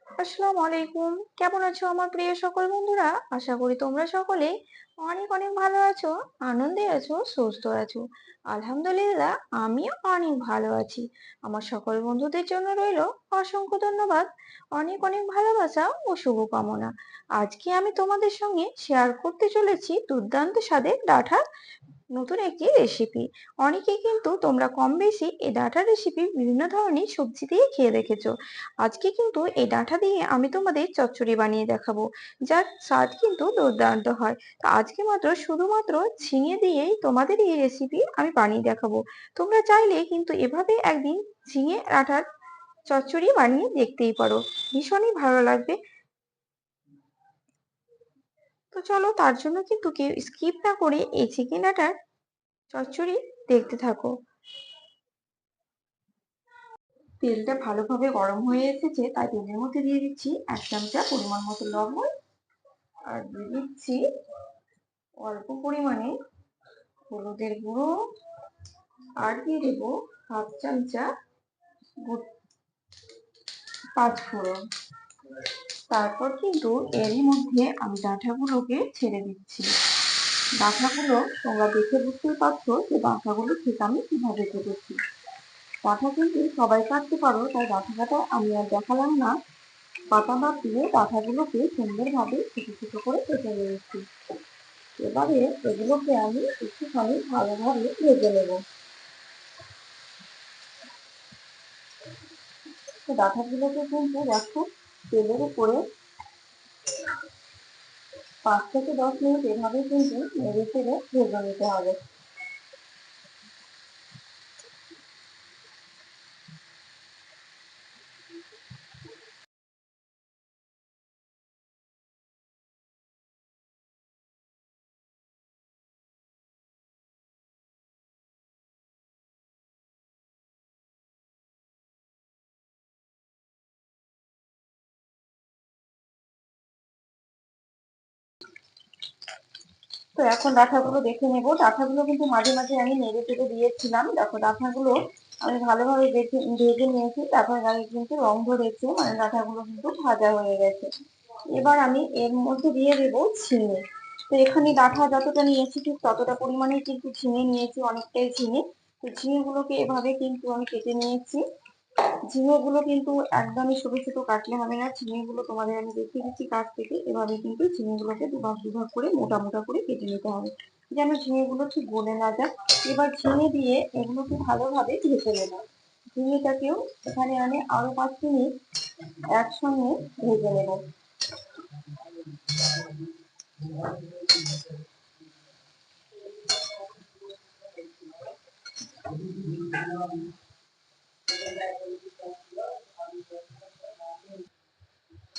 আসসালামু আলাইকুম। কেমন আছো আমার প্রিয় সকল বন্ধুরা? আশা করি তোমরা সকলে অনেক অনেক ভালো আছো, আনন্দে আছো, সুস্থ আছো। আলহামদুলিল্লাহ আমিও অনেক ভালো আছি। আমার সকল বন্ধুদের জন্য রইলো অসংখ্য ধন্যবাদ, অনেক অনেক ভালোবাসা ও শুভকামনা। আজকে আমি তোমাদের সঙ্গে শেয়ার করতে চলেছি দুর্দান্ত স্বাদের ডাঁটার নতুন একটি রেসিপি। অনেকেই কিন্তু তোমরা কম বেশি এই ডাঁটার রেসিপি বিভিন্ন ধরনের সবজি দিয়ে খেয়ে দেখেছো। আজকে কিন্তু এই ডাঁটা দিয়ে আমি তোমাদের চচ্চড়ি বানিয়ে দেখাবো, যার স্বাদ কিন্তু দুর্দান্ত হয়। তো আজকে মাত্র শুধুমাত্র ঝিঙে দিয়েই তোমাদের এই রেসিপি আমি বানিয়ে দেখাবো। তোমরা চাইলে কিন্তু এভাবে একদিন ঝিঙে ডাঁটার চচ্চড়ি বানিয়ে দেখতেই পারো, ভীষণই ভালো লাগবে। তো চলো, তার জন্য কিন্তু কেউ স্কিপ না করে এই চিকেন ডাঁটার চচ্চড়ি দেখতে থাকো। তেলটা ভালোভাবে গরম হয়ে এসেছে, তাই তেলের মধ্যে দিয়ে দিচ্ছি 1 চামচা পরিমাণ মতো লবণ, আর দিয়ে দিচ্ছি অল্প পরিমাণে হলুদের গুঁড়ো, আর দিয়ে দেবো 1/2 চামচা পাঁচফোড়ন। তারপর কিন্তু এরই মধ্যে আমি ডাঁটাগুলোকে ছেড়ে দিচ্ছি। ডাঁটাগুলো তোমরা দেখে বুঝতেই পারছো যে ডাঁটাগুলো ঠিক আমি কিভাবে কেটেছি। ডাঁটা কিন্তু সবাই কাটতে পারো, তাই ডাঁটা কাটা আমি আর দেখালাম না। পাতা মাপ দিয়ে ডাঁটাগুলোকে সুন্দরভাবে ছোট ছোট করে কেটে নিয়েছি। এবারে এগুলোকে আমি একটুখানি ভালোভাবে ভেজে নেব। তো ডাঁটাগুলোকে কিন্তু দেখো তেলের উপরে 5 থেকে 10 মিনিট এভাবে কিন্তু নেড়ে চেড়ে ভেজে নিতে হবে। তো এখন ডাঁটাগুলো দেখে নেব। ডাঁটাগুলো কিন্তু মাঝে মাঝে আমি নেড়ে চেড়ে দিয়েছিলাম। দেখো ডাঁটাগুলো আমি ভালোভাবে ভেজে নিয়েছি, তারপর গায়ে কিন্তু রং ধরেছে, মানে ডাঁটাগুলো কিন্তু ভাজা হয়ে গেছে। এবার আমি এর মধ্যে দিয়ে দেবো ঝিঙে। তো এখানে ডাঁটা যতটা নিয়েছি ঠিক ততটা পরিমাণে কিন্তু ঝিঙে নিয়েছি, অনেকটাই ঝিঙে। তো ঝিঙেগুলোকে এভাবে কিন্তু আমি কেটে নিয়েছি। ঝিঙেগুলো কিন্তু একদমই ছোট ছোট কাটলে হবে না। ঝিঙেগুলো তোমাদের আমি দেখিয়ে দিচ্ছি কাছ থেকে। এভাবে কিন্তু ঝিঙেগুলোকে দুভাগ দুভাগ করে মোটা মোটা করে কেটে নিতে হবে, যেন ঝিঙেগুলো ঠিক গলে না যায়। এবার ঝিঙে দিয়ে এগুলোকে ভালোভাবে ভেজে নেব। ঝিঙেটাকেও এখানে আমি আরো 5 মিনিট একসঙ্গে ভেজে নেব।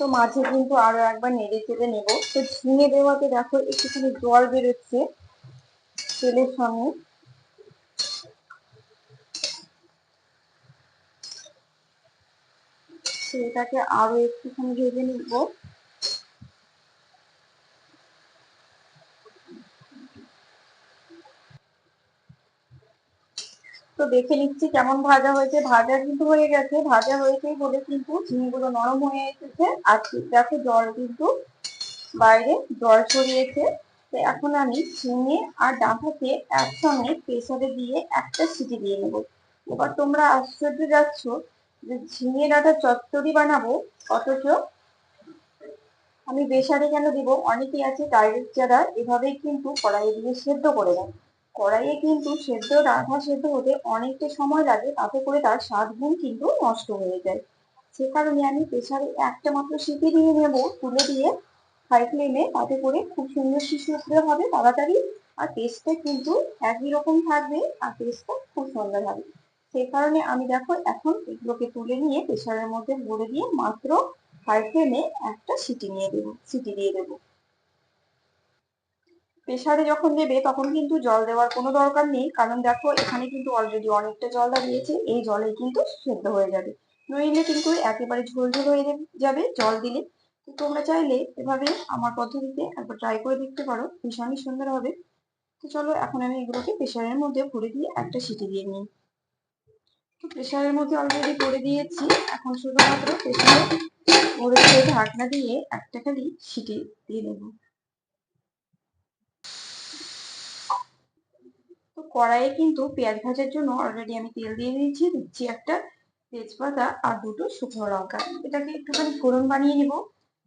তো মাঝে কিন্তু আরো একবার নেড়ে চেড়ে নেবো। তো ঝিঙে দেওয়াতে দেখো একটুখানি জল বেরোচ্ছে তেলের সঙ্গে। তো এটাকে আরো একটুখানি ভেজে নিব। তো দেখে নিচ্ছি কেমন ভাজা হয়েছে। ভাজা কিন্তু হয়ে গেছে, ভাজা হয়েছে বলে কিন্তু ঝিঙেগুলো নরম হয়ে এসেছে। আর দেখো জল কিন্তু বাইরে জল ছড়িয়েছে। তো এখন আমি ঝিঙে আর ডাঁটাকে একসঙ্গে প্রেসারে দিয়ে একটা সিটি দিয়ে নেবো। এবার তোমরা আশ্চর্য যাচ্ছ যে ঝিঙে ডাঁটা চচ্চড়ি বানাবো, অথচ আমি প্রেসারে কেন দিব? অনেকেই আছে ডাইরেক্ট যারা এভাবেই কিন্তু কড়াইয়ে দিয়ে সেদ্ধ করে দেয়। কড়াইয়ে কিন্তু ডাঁটা সেদ্ধ হতে অনেকটা সময় লাগে, তাতে করে তার স্বাদ গুণ কিন্তু নষ্ট হয়ে যায়। সে কারণে আমি প্রেসারে একটা মাত্র সিটি দিয়ে নেবো, তুলে দিয়ে হাই ফ্লেমে, তাতে করে খুব সুন্দর সিদ্ধ হবে তাড়াতাড়ি। আর টেস্টটা কিন্তু একই রকম থাকবে, আর টেস্টটা খুব সুন্দর হবে। সেই কারণে আমি দেখো এখন এগুলোকে তুলে নিয়ে প্রেসারের মধ্যে ভরে দিয়ে মাত্র হাই ফ্লেমে একটা সিটি দিয়ে দেবো। প্রেসারে যখন দেবে তখন কিন্তু জল দেওয়ার কোনো দরকার নেই, কারণ দেখো এখানে কিন্তু অলরেডি অনেকটা জল দাঁড়িয়েছে, এই জলে কিন্তু সেদ্ধ হয়ে যাবে। নইলে কিন্তু একেবারে ঝোল ঝোল হয়ে যাবে জল দিলে। তো তোমরা চাইলে এভাবে আমার পদ্ধতিতে একবার ট্রাই করে দেখতে পারো, ভীষণই সুন্দর হবে। তো চলো এখন আমি এগুলোকে প্রেসারের মধ্যে ভরে দিয়ে একটা সিটি দিয়ে নিই। প্রেসারের মধ্যে অলরেডি করে দিয়েছি। এখন শুধুমাত্র প্রেসারে করে ঢাকনা দিয়ে একটা খালি সিটি দিয়ে দেব। তো কড়াইয়ে কিন্তু পেঁয়াজ ভাজার জন্য অলরেডি আমি তেল দিয়ে দিচ্ছি একটা তেজপাতা আর দুটো শুকনো লঙ্কা। এটাকে একটুখানি ফোড়ন বানিয়ে নিব,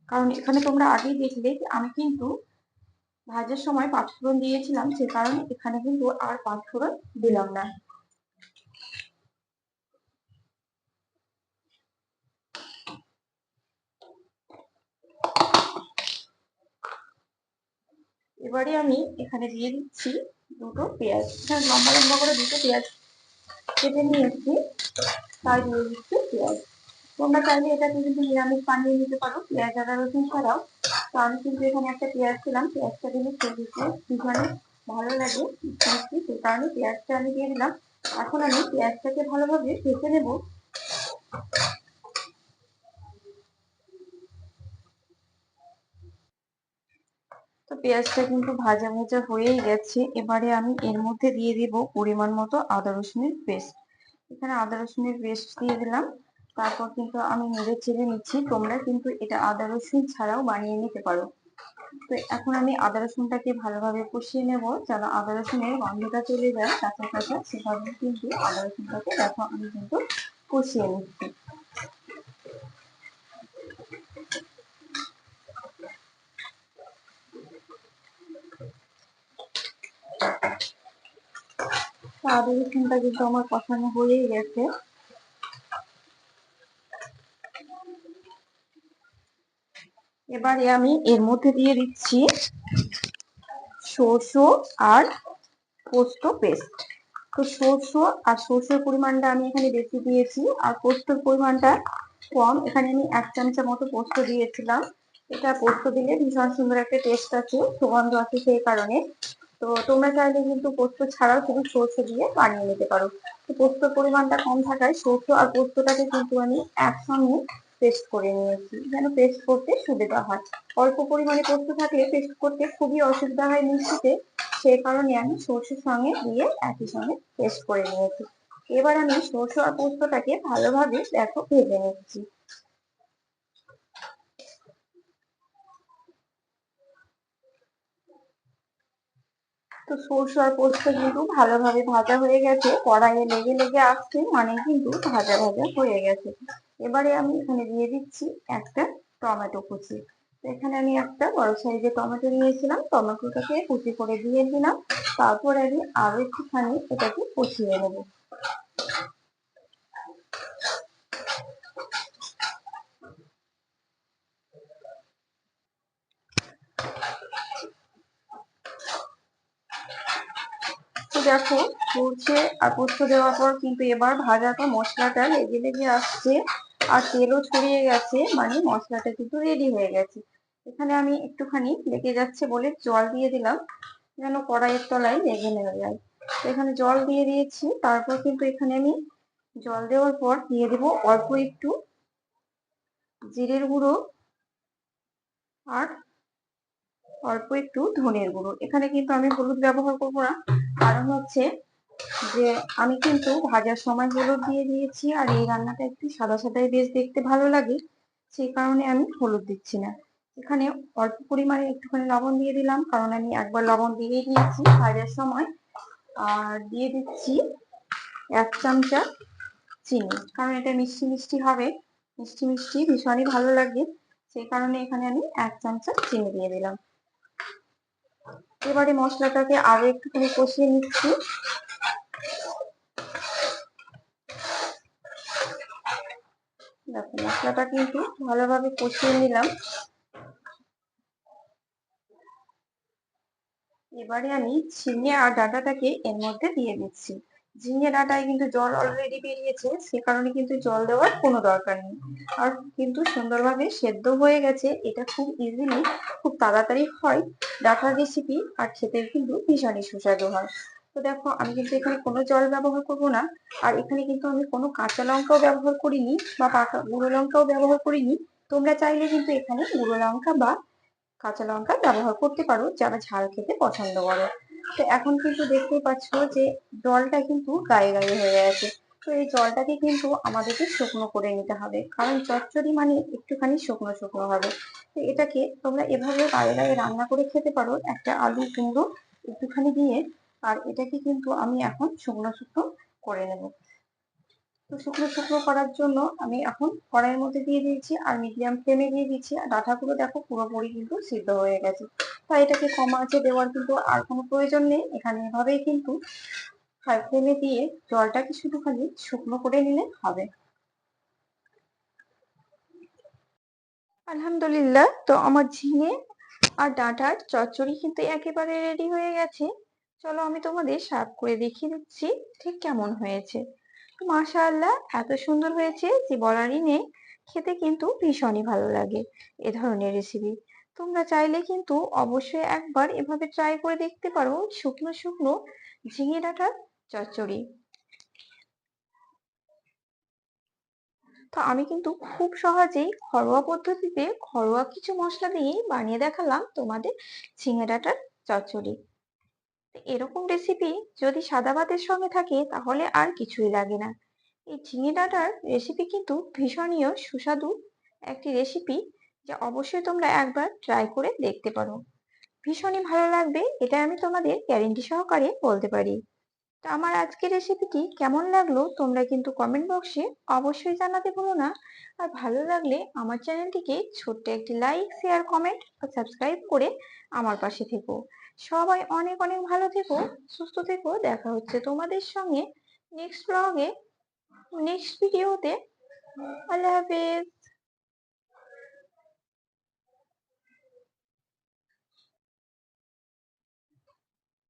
কারণ এখানে তোমরা আগেই দেখলে আমি কিন্তু ভাজার সময় পাঁচফোড়ন দিয়েছিলাম, সে কারণে এখানে কিন্তু আর পাঁচফোড়ন দিলাম না। এবারে আমি এখানে দিয়ে দিচ্ছি দুটো পেঁয়াজ। এখানে লম্বা লম্বা করে দুটো পেঁয়াজ কেটে নিয়েছি, তাই দিয়ে দিচ্ছি পেঁয়াজ। তোমরা চাইলে এটাকে কিন্তু নিরামিষ বানিয়ে নিতে পারো পেঁয়াজ আদা রসুন ছাড়াও। তো আমি কিন্তু এখানে একটা পেঁয়াজ ছিলাম, পেঁয়াজটা দিলে খেতে ভীষণ ভালো লাগে মিষ্টি, সেই কারণে পেঁয়াজটা আমি দিয়ে দিলাম। এখন আমি পেঁয়াজটাকে ভালোভাবে ভেজে নেব। তো পেঁয়াজটা কিন্তু ভাজা ভাজা হয়েই গেছে। এবারে আমি এর মধ্যে দিয়ে দিব পরিমাণ মতো আদা রসুনের পেস্ট। এখানে আদা রসুনের পেস্ট দিয়ে দিলাম। তারপর কিন্তু আমি নেড়ে চেড়ে নিচ্ছি। তোমরা কিন্তু এটা আদা রসুন ছাড়াও বানিয়ে নিতে পারো। তো এখন আমি আদা রসুনটাকে ভালোভাবে কষিয়ে নেব, যেন আদা রসুনের গন্ধটা চলে যায় কাঁচা কাঁচা, সেভাবে কিন্তু আদা রসুনটাকে দেখো আমি কিন্তু কষিয়ে নিচ্ছি। আদা রসুনটা কিন্তু আমার কষানো হয়েই গেছে। এবারে আমি এর মধ্যে দিয়ে দিচ্ছি সরষে আর পোস্ত পেস্ট। তো সরষে আর সরষের পরিমাণটা আমি এখানে বেশি দিয়েছি, আর পোস্তর পরিমাণটা কম। এখানে আমি 1 চামচা মতো পোস্ত দিয়েছিলাম। এটা পোস্ত দিলে ভীষণ সুন্দর একটা টেস্ট আছে, সুগন্ধ আছে, সেই কারণে। তো তোমরা চাইলে কিন্তু পোস্ত ছাড়াও শুধু সরষে দিয়ে বানিয়ে নিতে পারো। তো পোস্তর পরিমাণটা কম থাকায় সরষে আর পোস্তটাকে কিন্তু আমি একসঙ্গে পেস্ট করে নিয়েছি, যেন পেস্ট করতে সুবিধা হয়। অল্প পরিমাণে পোস্ত থাকলে পেস্ট করতে খুবই অসুবিধা হয় মিক্সিতে, সেই কারণে আমি সরষের সঙ্গে দিয়ে একই সঙ্গে পেস্ট করে নিয়েছি। এবার আমি সরষে আর পোস্তটাকে ভালোভাবে দেখো ভেজে নিচ্ছি। তো সরষে আর পোস্ত কিন্তু ভালোভাবে ভাজা হয়ে গেছে, কড়াইয়ে লেগে লেগে আসছে, মানে কিন্তু ভাজা ভাজা হয়ে গেছে। এবারে আমি এখানে দিয়ে দিচ্ছি একটা টমেটো কুচি। এখানে আমি একটা বড় সাইজের টমেটো নিয়েছিলাম, টমেটোটাকে কুচি করে দিয়ে দিলাম। তারপর আমি আরো একটুখানি এটাকে কষিয়ে নেবো। তো দেখো সরষে আর পোস্ত দেওয়ার পর কিন্তু এবার ভাজাটা মশলাটা লেগে লেগে আসছে, আর তেলও ছড়িয়ে গেছে, মানে মশলাটা কিন্তু রেডি হয়ে গেছে। এখানে আমি একটুখানি লেগে যাচ্ছে বলে জল দিয়ে দিলাম, যেন কড়াইয়ের তলায় লেগে না যায়। তো এখানে জল দিয়ে দিয়েছি। তারপর কিন্তু এখানে আমি জল দেওয়ার পর দিয়ে দেবো অল্প একটু জিরের গুঁড়ো আর অল্প একটু ধনের গুঁড়ো। এখানে কিন্তু আমি হলুদ ব্যবহার করবো না, কারণ হচ্ছে যে আমি কিন্তু ভাজার সময় হলুদ দিয়ে দিয়েছি, আর এই রান্নাটা একটু সাদা সাদাই বেশ দেখতে ভালো লাগে, সেই কারণে আমি হলুদ দিচ্ছি না। এখানে অল্প পরিমাণে একটুখানি লবণ দিয়ে দিলাম, কারণ আমি একবার লবণ দিয়ে দিয়েছি ভাজার সময়। আর দিয়ে দিচ্ছি 1 চামচা চিনি, কারণ এটা মিষ্টি মিষ্টি হবে, মিষ্টি মিষ্টি ভীষণই ভালো লাগে, সেই কারণে এখানে আমি 1 চামচা চিনি দিয়ে দিলাম। এবারে মশলাটাকে আরো একটুখানি কষিয়ে নিচ্ছি। দেখো মশলাটা কিন্তু ভালোভাবে কষিয়ে নিলাম। এবারে আমি ঝিঙে আর ডাঁটাটাকে এর মধ্যে দিয়ে দিচ্ছি। ঝিঙে ডাঁটায় কিন্তু জল অলরেডি বেরিয়েছে, সে কারণে কিন্তু জল দেওয়ার কোনো দরকার নেই, আর কিন্তু সুন্দরভাবে সেদ্ধ হয়ে গেছে। এটা খুব ইজিলি, খুব তাড়াতাড়ি হয় ডাঁটার রেসিপি, আর খেতে কিন্তু ভীষণই সুস্বাদু হয়। তো দেখো আমি কিন্তু এখানে কোনো জল ব্যবহার করব না, আর এখানে কিন্তু আমি কোনো কাঁচা লঙ্কাও ব্যবহার করিনি বা পাকা গুঁড়ো লঙ্কাও ব্যবহার করিনি। তোমরা চাইলে কিন্তু এখানে গুঁড়ো লঙ্কা বা কাঁচা লঙ্কা ব্যবহার করতে পারো, যারা ঝাল খেতে পছন্দ করো। তো এখন কিন্তু দেখতেই পাচ্ছ যে জলটা কিন্তু গায়ে গায়ে হয়ে গেছে। তো এই জলটাকে কিন্তু আমাদেরকে শুকনো করে নিতে হবে, কারণ চচ্চড়ি মানে একটুখানি শুকনো শুকনো হবে। তো এটাকে তোমরা এভাবে বাইরে রান্না করে খেতে পারো, একটা আলু কুমড়ো একটুখানি দিয়ে। আর এটাকে কিন্তু আমি এখন শুকনো শুকনো করে নেব। তো শুকনো শুকনো করার জন্য আমি এখন কড়াইয়ের মধ্যে দিয়ে দিয়েছি আর মিডিয়াম ফ্লেমে দিয়ে দিচ্ছি। আর ডাঁটাগুলো দেখো পুরোপুরি কিন্তু সিদ্ধ হয়ে গেছে। তাই এটাকে কম আঁচে দেওয়ার কিন্তু আর কোনো প্রয়োজন নেই, এখানে এভাবেই কিন্তু হাই ফ্লেমে দিয়ে জলটাকে শুধু খালি শুকনো করে নিলে হবে। আলহামদুলিল্লাহ, তো আমার ঝিঙে আর ডাঁটার চচ্চড়ি কিন্তু একেবারে রেডি হয়ে গেছে। চলো আমি তোমাদের সার্ভ করে দেখিয়ে দিচ্ছি ঠিক কেমন হয়েছে। মাশাআল্লাহ, এত সুন্দর হয়েছে যে বলারই নেই। খেতে কিন্তু ভীষণই ভালো লাগে এ ধরনের রেসিপি। তোমরা চাইলে কিন্তু অবশ্যই একবার এভাবে ট্রাই করে দেখতে পারো শুকনো শুকনো ঝিঙে ডাঁটার চচ্চড়ি। তো আমি কিন্তু খুব সহজেই ঘরোয়া পদ্ধতিতে ঘরোয়া কিছু মশলা দিয়েই বানিয়ে দেখালাম তোমাদের ঝিঙে ডাঁটার চচ্চড়ি। এরকম রেসিপি যদি সাদা ভাতের সঙ্গে থাকে তাহলে আর কিছুই লাগে না। এই ঝিঙে ডাঁটার রেসিপি কিন্তু ভীষণই সুস্বাদু একটি রেসিপি, যা অবশ্যই তোমরা একবার ট্রাই করে দেখতে পারো। ভীষণই ভালো লাগবে, এটা আমি তোমাদের গ্যারেন্টি সহকারে বলতে পারি। তো আমার আজকের রেসিপিটি কেমন লাগলো তোমরা কিন্তু কমেন্ট বক্সে অবশ্যই জানাতে ভুলো না। আর ভালো লাগলে আমার চ্যানেলটিকে ছোট্ট একটি লাইক শেয়ার কমেন্ট ও সাবস্ক্রাইব করে আমার পাশে থেকো। সবাই অনেক অনেক ভালো থেকো, সুস্থ থেকো। দেখা হচ্ছে তোমাদের সঙ্গে নেক্সট ব্লগে, নেক্সট ভিডিওতে। আল্লাহ হাফেজ।